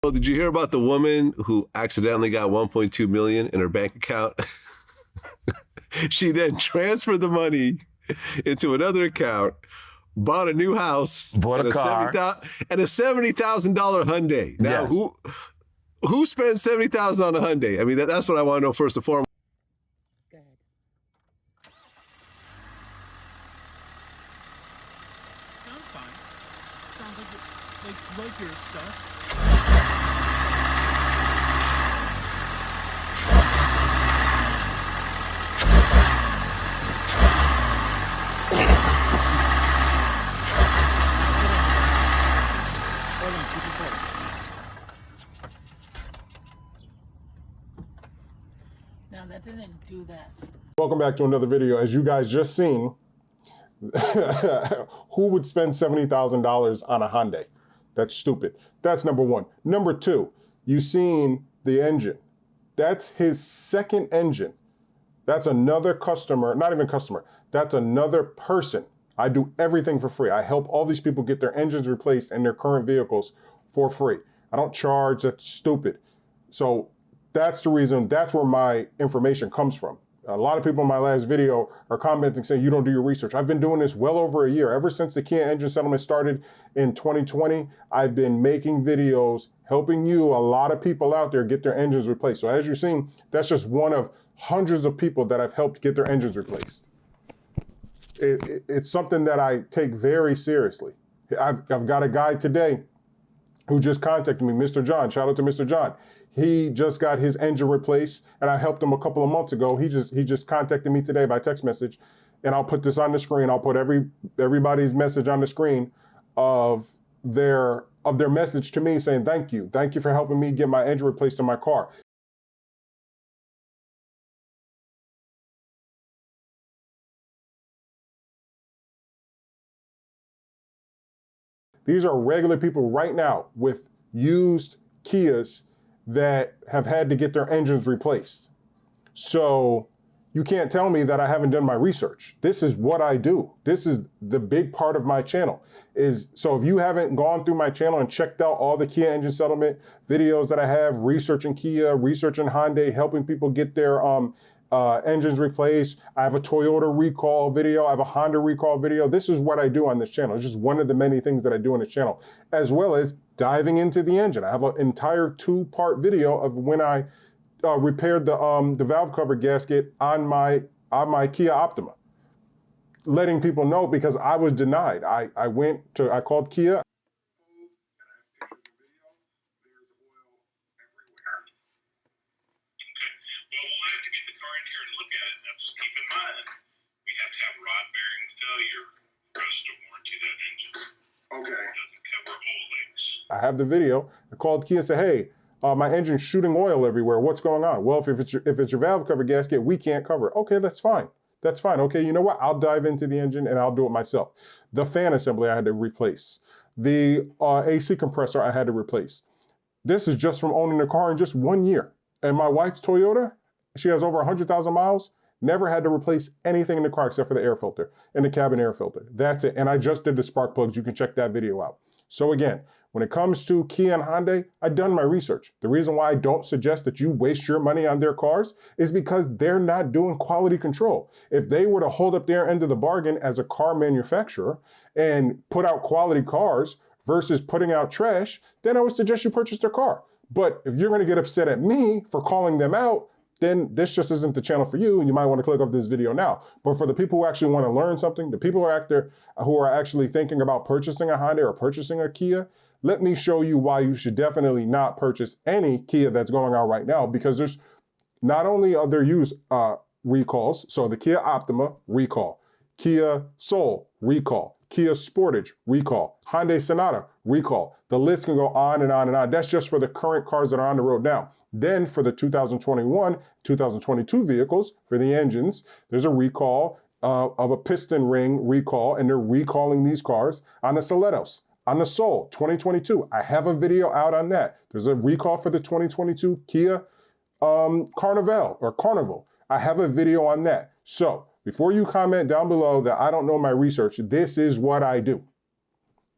Well, did you hear about the woman who accidentally got 1.2 million in her bank account? She then transferred the money into another account, bought a new house, bought a car, and a $70,000 Hyundai. Now, yes. Who spends $70,000 on a Hyundai? I mean, that's what I want to know first and foremost. Go ahead. Sounds fine. Sounds like your stuff. Now that didn't do that. Welcome back to another video. As you guys just seen, who would spend $70,000 on a Hyundai? That's stupid. That's number one. Number two, you seen the engine. That's his second engine. That's another customer, not even customer, that's another person. I do everything for free. I help all these people get their engines replaced in their current vehicles for free. I don't charge, that's stupid. So that's the reason, that's where my information comes from. A lot of people in my last video are commenting saying you don't do your research. I've been doing this well over a year. Ever since the Kia engine settlement started in 2020, I've been making videos helping you, a lot of people out there, get their engines replaced. So as you're seeing, that's just one of hundreds of people that I've helped get their engines replaced. It's something that I take very seriously. I've got a guy today who just contacted me, Mr. John, shout out to Mr. John. He just got his engine replaced, and I helped him a couple of months ago. He just contacted me today by text message, and I'll put this on the screen. I'll put everybody's message on the screen of their message to me saying thank you for helping me get my engine replaced in my car. These are regular people right now with used Kias that have had to get their engines replaced. So you can't tell me that I haven't done my research. This is what I do. This is the big part of my channel. So if you haven't gone through my channel and checked out all the Kia engine settlement videos that I have, researching Kia, researching Hyundai, helping people get their engines replaced. I have a Toyota recall video. I have a Honda recall video. This is what I do on this channel. It's just one of the many things that I do on this channel, as well as diving into the engine. I have an entire 2-part video of when I repaired the valve cover gasket on my Kia Optima, letting people know because I was denied. I called Kia. I have the video. I called Kia and said, hey, my engine's shooting oil everywhere. What's going on? Well, if it's your valve cover gasket, we can't cover it. Okay, that's fine. That's fine. Okay, you know what? I'll dive into the engine and I'll do it myself. The fan assembly I had to replace. The AC compressor I had to replace. This is just from owning the car in just 1 year. And my wife's Toyota, she has over 100,000 miles, never had to replace anything in the car except for the air filter and the cabin air filter. That's it. And I just did the spark plugs. You can check that video out. So again, when it comes to Kia and Hyundai, I've done my research. The reason why I don't suggest that you waste your money on their cars is because they're not doing quality control. If they were to hold up their end of the bargain as a car manufacturer and put out quality cars versus putting out trash, then I would suggest you purchase their car. But if you're gonna get upset at me for calling them out, then this just isn't the channel for you, and you might want to click off this video now. But for the people who actually want to learn something, the people who are actually thinking about purchasing a Hyundai or purchasing a Kia, let me show you why you should definitely not purchase any Kia that's going on right now, because there's not only are there used recalls, so the Kia Optima, recall, Kia Soul, recall, Kia Sportage, recall, Hyundai Sonata, recall. The list can go on and on and on. That's just for the current cars that are on the road now. Then for the 2021, 2022 vehicles, for the engines, there's a recall of a piston ring recall, and they're recalling these cars on the Soletos. On the Soul 2022, I have a video out on that. There's a recall for the 2022 Kia Carnival. I have a video on that. So before you comment down below that I don't know my research, this is what I do.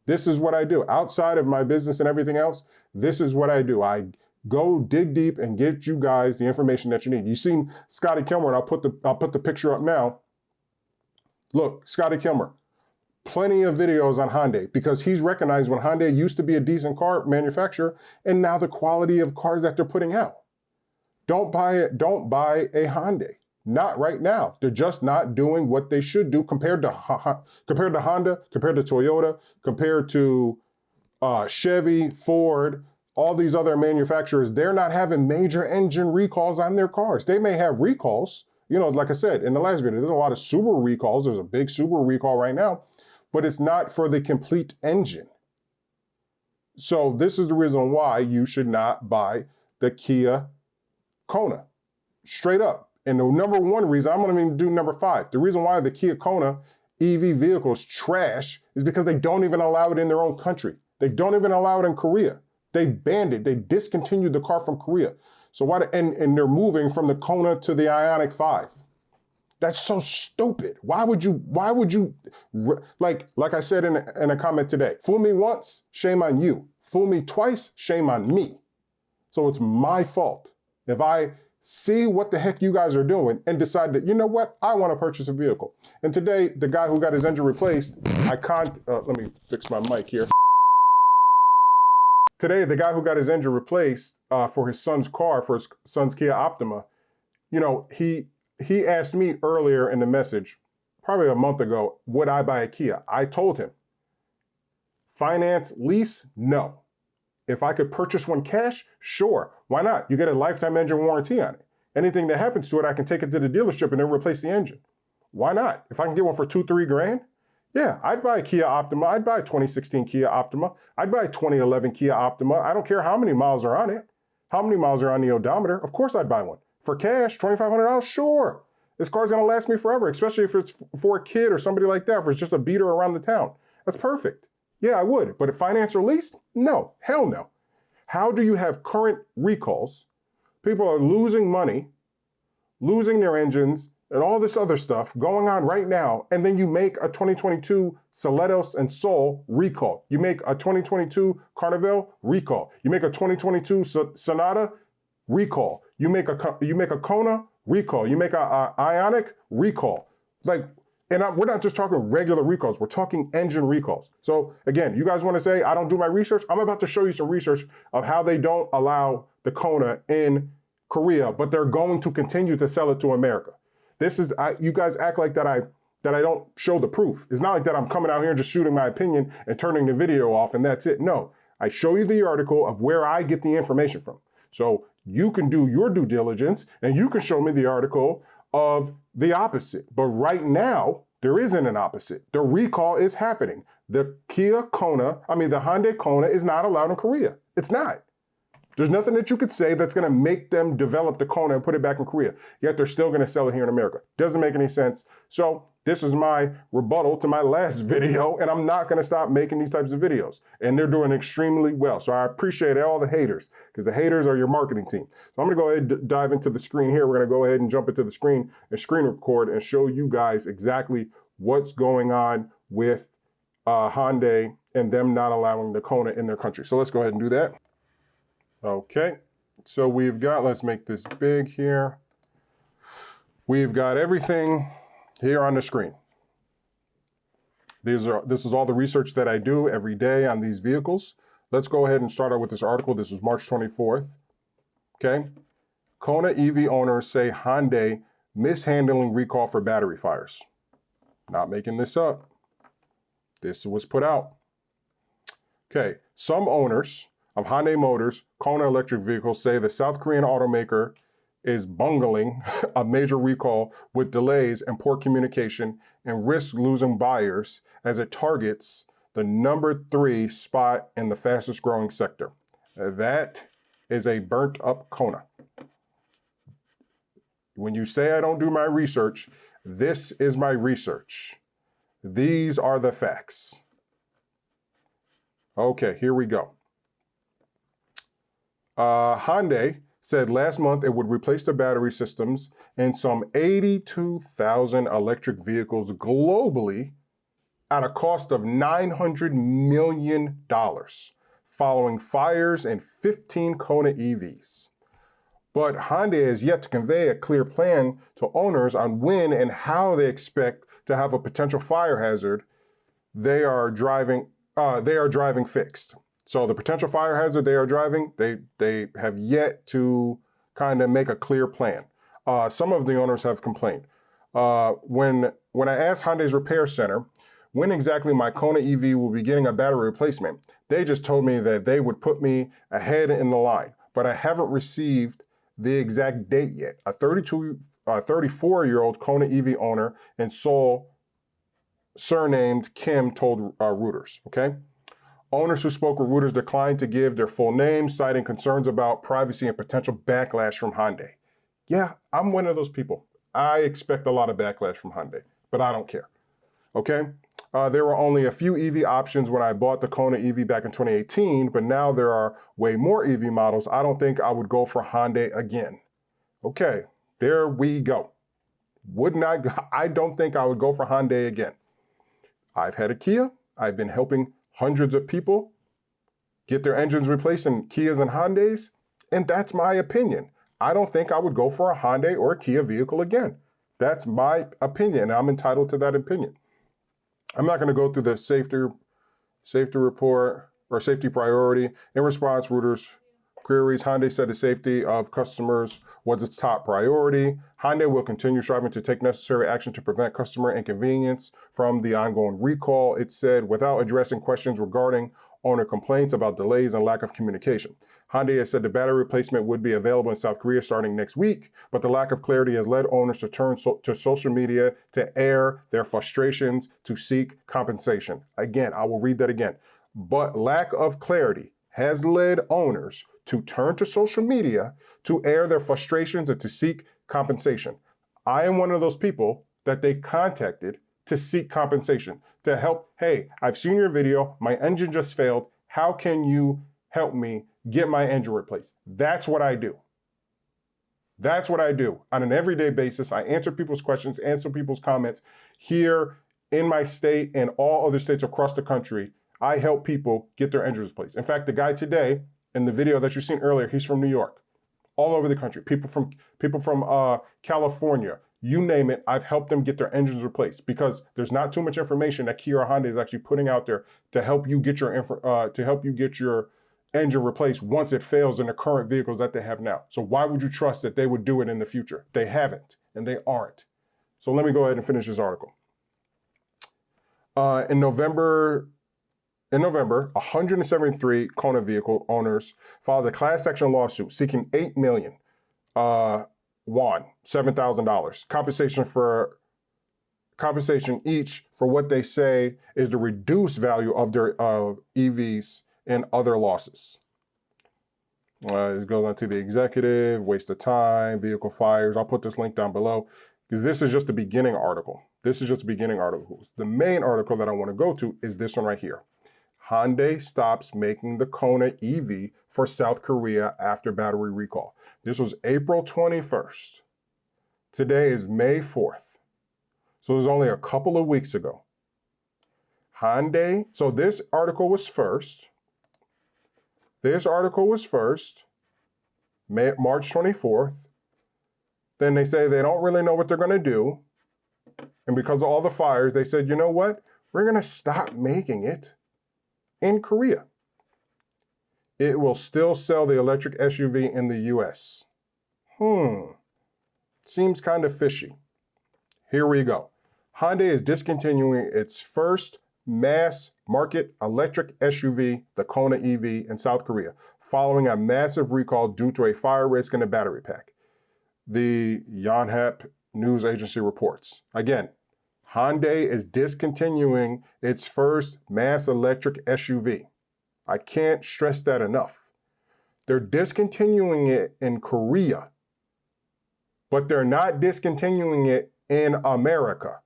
This is what I do. Outside of my business and everything else, This is what I do. I go dig deep and get you guys the information that you need. You seen Scotty Kilmer, and I'll put the picture up now. Look, Scotty Kilmer, plenty of videos on Hyundai because he's recognized when Hyundai used to be a decent car manufacturer and now the quality of cars that they're putting out. Don't buy a Hyundai. Not right now. They're just not doing what they should do compared to Honda, compared to Toyota, compared to Chevy, Ford, all these other manufacturers. They're not having major engine recalls on their cars. They may have recalls. You know, like I said in the last video, there's a lot of Subaru recalls. There's a big Subaru recall right now, but it's not for the complete engine. So this is the reason why you should not buy the Kia Kona. Straight up. And the number one reason, I'm going to even do number 5. The reason why the Kia Kona EV vehicle is trash is because they don't even allow it in their own country. They don't even allow it in Korea. They banned it. They discontinued the car from Korea. So why? And they're moving from the Kona to the Ioniq 5. That's so stupid. Why would you, like I said in a comment today, fool me once, shame on you. Fool me twice, shame on me. So it's my fault if I see what the heck you guys are doing and decide that, you know what, I want to purchase a vehicle. And today, the guy who got his engine replaced, let me fix my mic here. Today, the guy who got his engine replaced for his son's car, for his son's Kia Optima, you know, he asked me earlier in the message, probably a month ago, would I buy a Kia? I told him, finance, lease, no. If I could purchase one cash, sure. Why not? You get a lifetime engine warranty on it. Anything that happens to it, I can take it to the dealership and then replace the engine. Why not? If I can get one for $2-3 grand, yeah, I'd buy a Kia Optima. I'd buy a 2016 Kia Optima. I'd buy a 2011 Kia Optima. I don't care how many miles are on it. How many miles are on the odometer? Of course I'd buy one. For cash, $2,500, sure. This car's gonna last me forever, especially if it's for a kid or somebody like that, if it's just a beater around the town. That's perfect. Yeah, I would. But if finance or lease, no, hell no. How do you have current recalls? People are losing money, losing their engines, and all this other stuff going on right now, and then you make a 2022 Celetos and Soul recall. You make a 2022 Carnival recall. You make a 2022 Sonata recall. You make a Kona recall. You make a Ioniq recall. Like, and we're not just talking regular recalls. We're talking engine recalls. So again, you guys want to say I don't do my research? I'm about to show you some research of how they don't allow the Kona in Korea, but they're going to continue to sell it to America. This is, you guys act like that I don't show the proof. It's not like that I'm coming out here and just shooting my opinion and turning the video off and that's it. No, I show you the article of where I get the information from. So you can do your due diligence and you can show me the article of the opposite. But right now, there isn't an opposite. The recall is happening. The Hyundai Kona is not allowed in Korea. It's not. There's nothing that you could say that's going to make them develop the Kona and put it back in Korea. Yet they're still going to sell it here in America. Doesn't make any sense. So this is my rebuttal to my last video, and I'm not going to stop making these types of videos. And they're doing extremely well. So I appreciate all the haters, because the haters are your marketing team. So I'm going to go ahead and dive into the screen here. We're going to go ahead and jump into the screen and screen record and show you guys exactly what's going on with Hyundai and them not allowing the Kona in their country. So let's go ahead and do that. Okay, so we've got, let's make this big here. We've got everything here on the screen. This is all the research that I do every day on these vehicles. Let's go ahead and start out with this article. This was March 24th. Okay, Kona EV owners say Hyundai mishandling recall for battery fires. Not making this up. This was put out. Okay, some owners of Hyundai Motors Kona electric vehicles say the South Korean automaker is bungling a major recall with delays and poor communication and risks losing buyers as it targets the number 3 spot in the fastest growing sector. That is a burnt up Kona. When you say I don't do my research, this is my research. These are the facts. Okay, here we go. Hyundai said last month it would replace the battery systems in some 82,000 electric vehicles globally at a cost of $900 million, following fires in 15 Kona EVs. But Hyundai has yet to convey a clear plan to owners on when and how they expect to have a potential fire hazard they are driving fixed. So the potential fire hazard they are driving, they have yet to kind of make a clear plan. Some of the owners have complained. When I asked Hyundai's repair center when exactly my Kona EV will be getting a battery replacement, they just told me that they would put me ahead in the line, but I haven't received the exact date yet. A 34-year-old Kona EV owner in Seoul, surnamed Kim, told Reuters, okay? Owners who spoke with Reuters declined to give their full names, citing concerns about privacy and potential backlash from Hyundai. Yeah, I'm one of those people. I expect a lot of backlash from Hyundai, but I don't care, okay? There were only a few EV options when I bought the Kona EV back in 2018, but now there are way more EV models. I don't think I would go for Hyundai again. Okay, there we go. I don't think I would go for Hyundai again. I've had a Kia. I've been helping hundreds of people get their engines replaced in Kias and Hyundais, and that's my opinion. I don't think I would go for a Hyundai or a Kia vehicle again. That's my opinion, and I'm entitled to that opinion. I'm not going to go through the safety report or safety priority. In response, Reuters queries, Hyundai said the safety of customers was its top priority. Hyundai will continue striving to take necessary action to prevent customer inconvenience from the ongoing recall, it said, without addressing questions regarding owner complaints about delays and lack of communication. Hyundai has said the battery replacement would be available in South Korea starting next week, but the lack of clarity has led owners to turn to social media to air their frustrations to seek compensation. Again, I will read that again. But lack of clarity has led owners to turn to social media to air their frustrations and to seek compensation. I am one of those people that they contacted to seek compensation, to help. Hey, I've seen your video. My engine just failed. How can you help me get my engine replaced? That's what I do. That's what I do on an everyday basis. I answer people's questions, answer people's comments here in my state and all other states across the country. I help people get their engines replaced. In fact, the guy today in the video that you've seen earlier, he's from New York, all over the country. People from California, you name it. I've helped them get their engines replaced because there's not too much information that Kia or Hyundai is actually putting out there to help you get your engine replaced once it fails in the current vehicles that they have now. So why would you trust that they would do it in the future? They haven't, and they aren't. So let me go ahead and finish this article. In November, 173 Kona vehicle owners filed a class action lawsuit seeking 8 million won, $7,000, compensation each for what they say is the reduced value of their EVs and other losses. It goes on to the executive, waste of time, vehicle fires. I'll put this link down below because this is just the beginning article. The main article that I want to go to is this one right here. Hyundai stops making the Kona EV for South Korea after battery recall. This was April 21st. Today is May 4th. So it was only a couple of weeks ago. Hyundai, so this article was first. March 24th. Then they say they don't really know what they're going to do. And because of all the fires, they said, you know what? We're going to stop making it in Korea. It will still sell the electric SUV in the US. Seems kind of fishy. Here we go. Hyundai is discontinuing its first mass market electric SUV, the Kona EV, in South Korea, following a massive recall due to a fire risk in the battery pack. The Yonhap news agency reports. Again, Hyundai is discontinuing its first mass electric SUV. I can't stress that enough. They're discontinuing it in Korea, but they're not discontinuing it in America.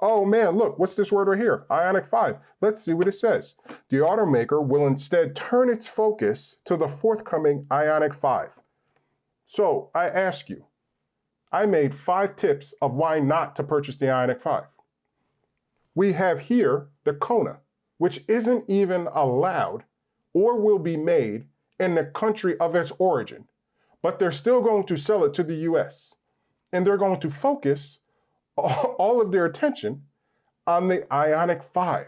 Oh man, look, what's this word right here? Ioniq 5. Let's see what it says. The automaker will instead turn its focus to the forthcoming Ioniq 5. So I ask you, I made 5 tips of why not to purchase the Ioniq 5. We have here the Kona. which isn't even allowed or will be made in the country of its origin, but they're still going to sell it to the US. And they're going to focus all of their attention on the Ioniq 5.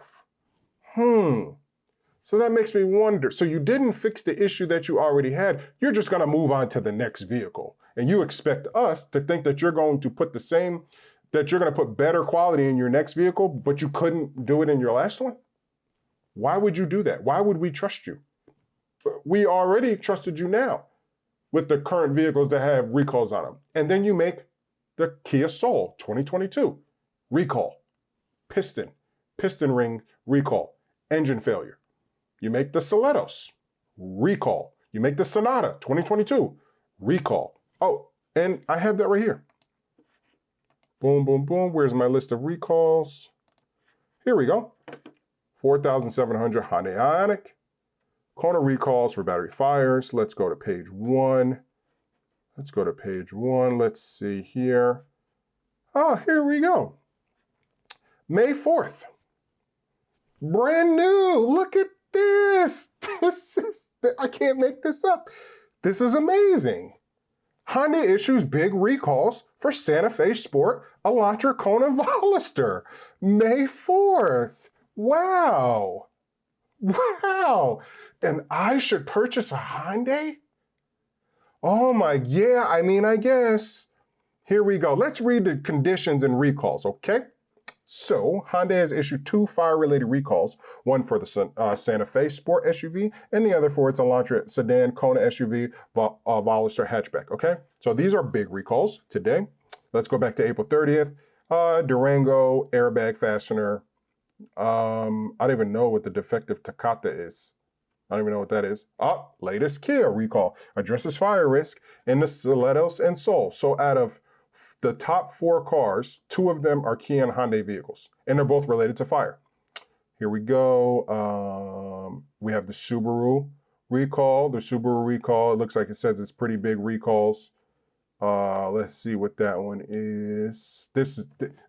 So that makes me wonder. So you didn't fix the issue that you already had. You're just going to move on to the next vehicle. And you expect us to think that you're going to put that you're going to put better quality in your next vehicle, but you couldn't do it in your last one? Why would you do that? Why would we trust you? We already trusted you now with the current vehicles that have recalls on them. And then you make the Kia Soul 2022 recall, piston ring recall, engine failure. You make the Celetos recall. You make the Sonata 2022 recall. Oh, and I have that right here. Boom, boom, boom. Where's my list of recalls? Here we go. 4,700 Hyundai Ioniq. Kona recalls for battery fires. Let's go to page 1. Let's see here. Here we go. May 4th. Brand new. Look at this. I can't make this up. This is amazing. Hyundai issues big recalls for Santa Fe Sport Elantra Kona Veloster. May 4th. Wow. And I should purchase a Hyundai? Oh my, yeah, I guess. Here we go. Let's read the conditions and recalls, okay? So, Hyundai has issued 2 fire-related recalls, one for the Santa Fe Sport SUV and the other for its Elantra sedan Kona SUV Veloster hatchback, okay? So these are big recalls today. Let's go back to April 30th. Durango airbag fastener. I don't even know what the defective Takata is. I don't even know what that is. Latest Kia recall. Addresses fire risk in the Celetos and Soul. So out of the top 4 cars, 2 of them are Kia and Hyundai vehicles, and they're both related to fire. Here we go. We have the Subaru recall. It looks like it says it's pretty big recalls. Let's see what that one is.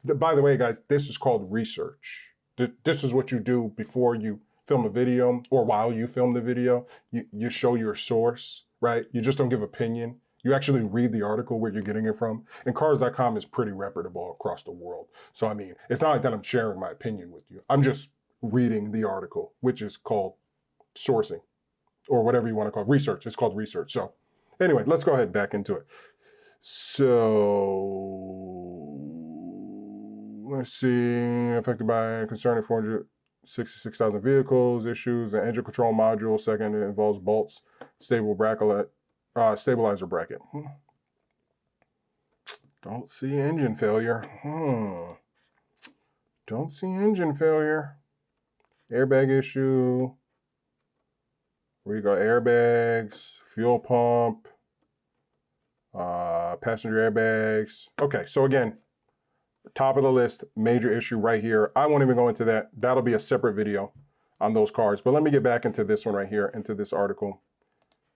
By the way, guys, this is called research. This is what you do before you film a video or while you film the video. You show your source, right? You just don't give opinion. You actually read the article where you're getting it from. And cars.com is pretty reputable across the world. So, it's not like that I'm sharing my opinion with you. I'm just reading the article, which is called sourcing or whatever you want to call it. Research. It's called research. So anyway, let's go ahead back into it. So let's see. Affected by concerning 466,000 vehicles, issues, an engine control module. Second, it involves bolts, stabilizer bracket. Don't see engine failure. Don't see engine failure. Airbag issue. We got airbags, fuel pump, passenger airbags. Okay, so again, top of the list, major issue right here. I won't even go into that. That'll be a separate video on those cars. But let me get back into this one right here, into this article,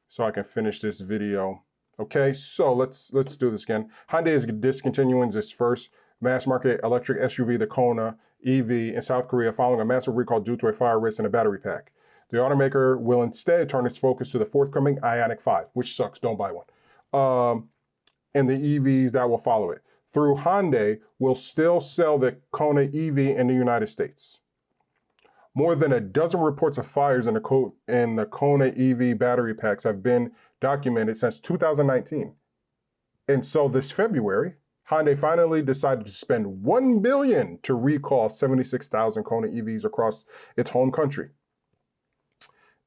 so I can finish this video. Okay, so let's do this again. Hyundai is discontinuing its first mass market electric SUV, the Kona EV, in South Korea following a massive recall due to a fire risk in a battery pack. The automaker will instead turn its focus to the forthcoming Ioniq 5, which sucks, don't buy one, and the EVs that will follow it. Through Hyundai will still sell the Kona EV in the United States. More than a dozen reports of fires in the Kona EV battery packs have been documented since 2019. And so this February, Hyundai finally decided to spend $1 billion to recall 76,000 Kona EVs across its home country.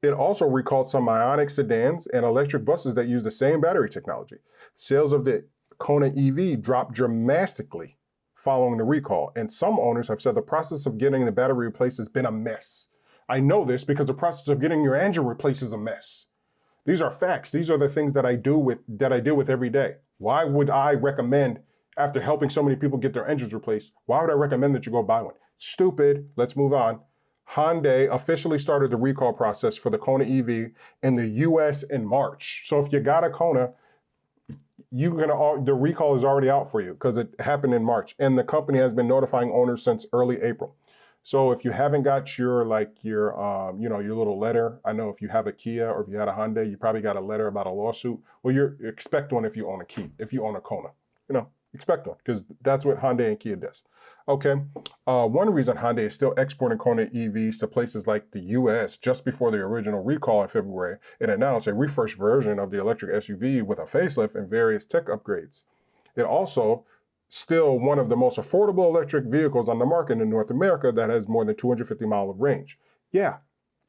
It also recalled some Ioniq sedans and electric buses that use the same battery technology. Sales of the Kona EV dropped dramatically following the recall, and some owners have said the process of getting the battery replaced has been a mess. I know this because the process of getting your engine replaced is a mess. These are facts. These are the things that I deal with every day. Why would I recommend, after helping so many people get their engines replaced, why would I recommend that you go buy one? Stupid. Let's move on. Hyundai officially started the recall process for the Kona EV in the US in March. So if you got a Kona, the recall is already out for you because it happened in March, and the company has been notifying owners since early April. So if you haven't got your your little letter, I know if you have a Kia or if you had a Hyundai, you probably got a letter about a lawsuit. Well, you expect one if you own a Kia, if you own a Kona, expect one, because that's what Hyundai and Kia does. Okay, one reason Hyundai is still exporting Kona EVs to places like the US just before the original recall in February, it announced a refreshed version of the electric SUV with a facelift and various tech upgrades. It also still one of the most affordable electric vehicles on the market in North America that has more than 250 miles of range. Yeah,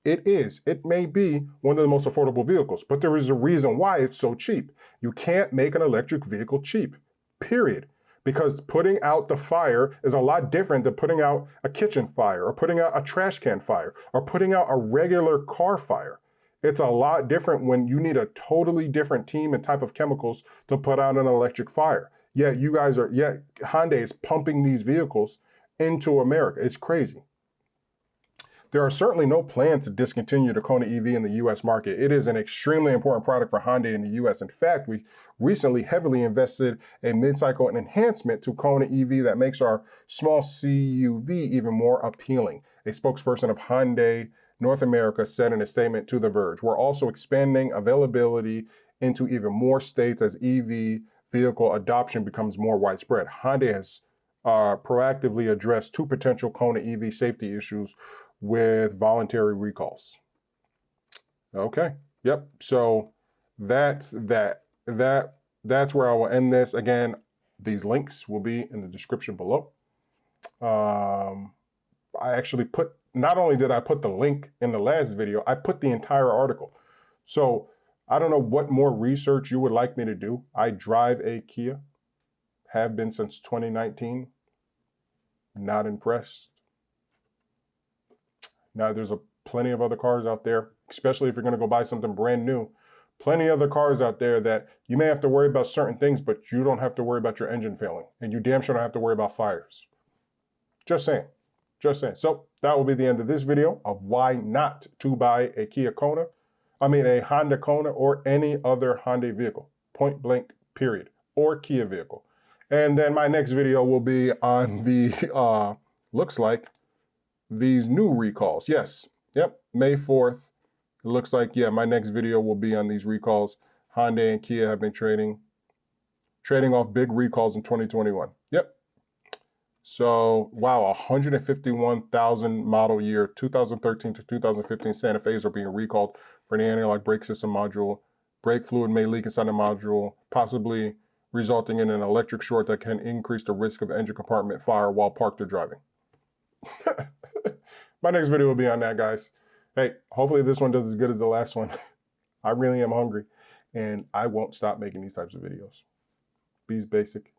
it is. It may be one of the most affordable vehicles, but there is a reason why it's so cheap. You can't make an electric vehicle cheap, period. Because putting out the fire is a lot different than putting out a kitchen fire or putting out a trash can fire or putting out a regular car fire. It's a lot different when you need a totally different team and type of chemicals to put out an electric fire. Yet Hyundai is pumping these vehicles into America. It's crazy. There are certainly no plans to discontinue the Kona EV in the US market. It is an extremely important product for Hyundai in the US. In fact, we recently heavily invested a mid-cycle enhancement to Kona EV that makes our small CUV even more appealing. A spokesperson of Hyundai North America said in a statement to The Verge, "We're also expanding availability into even more states as EV vehicle adoption becomes more widespread." Hyundai has proactively addressed 2 potential Kona EV safety issues with voluntary recalls. Okay, yep. So that's that. That's where I will end this. Again, these links will be in the description below. I actually not only did I put the link in the last video, I put the entire article. So I don't know what more research you would like me to do. I drive a Kia, have been since 2019. Not impressed. Now, there's plenty of other cars out there, especially if you're going to go buy something brand new. Plenty of other cars out there that you may have to worry about certain things, but you don't have to worry about your engine failing. And you damn sure don't have to worry about fires. Just saying. Just saying. So that will be the end of this video of why not to buy a a Honda Kona or any other Hyundai vehicle. Point blank, period. Or Kia vehicle. And then my next video will be on the, looks like, these new recalls. Yes. Yep. May 4th. It looks like, yeah, my next video will be on these recalls. Hyundai and Kia have been trading off big recalls in 2021. Yep. So, wow, 151,000 model year, 2013 to 2015 Santa Fe's are being recalled for the anti-lock brake system module. Brake fluid may leak inside the module, possibly resulting in an electric short that can increase the risk of engine compartment fire while parked or driving. My next video will be on that, guys. Hey, hopefully this one does as good as the last one. I really am hungry, and I won't stop making these types of videos. Be's basic.